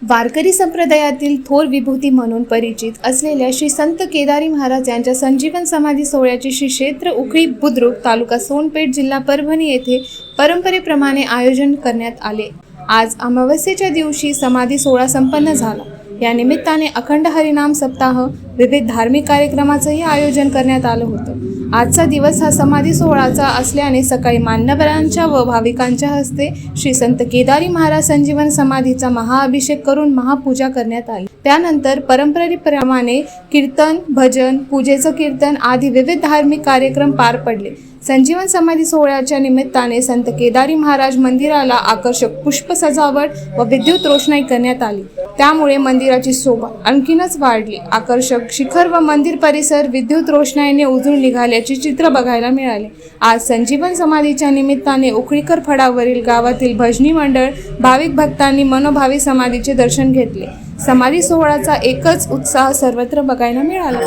वारकरी संप्रदायातील थोर विभूती म्हणून परिचित असलेल्या श्री संत केदारी महाराज यांच्या संजीवन समाधी सोहळ्याचे श्री क्षेत्र उखळी बुद्रुक तालुका सोनपेठ जिल्हा परभणी येथे परंपरेप्रमाणे आयोजन करण्यात आले। आज अमावस्येच्या दिवशी समाधी सोहळा संपन्न झाला। या निमित्ताने अखंड हरिनाम सप्ताह विविध धार्मिक कार्यक्रमाचेही आयोजन करण्यात आलं होतं। आजचा दिवस हा समाधी सोहळाचा असल्याने सकाळी मान्यवरांच्या व भाविकांच्या हस्ते श्री संत केदारी महाराज संजीवन समाधीचा महाअभिषेक करून महापूजा करण्यात आली। त्यानंतर परंपरेप्रमाणे कीर्तन, भजन, पूजेचं कीर्तन आदी विविध धार्मिक कार्यक्रम पार पडले। संजीवन समाधी सोहळ्याच्या निमित्ताने संत केदारी महाराज मंदिराला आकर्षक पुष्प सजावट व विद्युत रोषणाई करण्यात आली। त्यामुळे मंदिराची शोभा आणखीनच वाढली। आकर्षक शिखर व मंदिर परिसर विद्युत रोषणाईने उजळून निघाल्याचे चित्र बघायला मिळाले। आज संजीवन समाधीच्या निमित्ताने उखळीकर फळावरील गावातील भजनी मंडळ भाविक भक्तांनी मनोभावी समाधीचे दर्शन घेतले। समाधी सोहळ्याचा एकच उत्साह सर्वत्र बघायला मिळाला।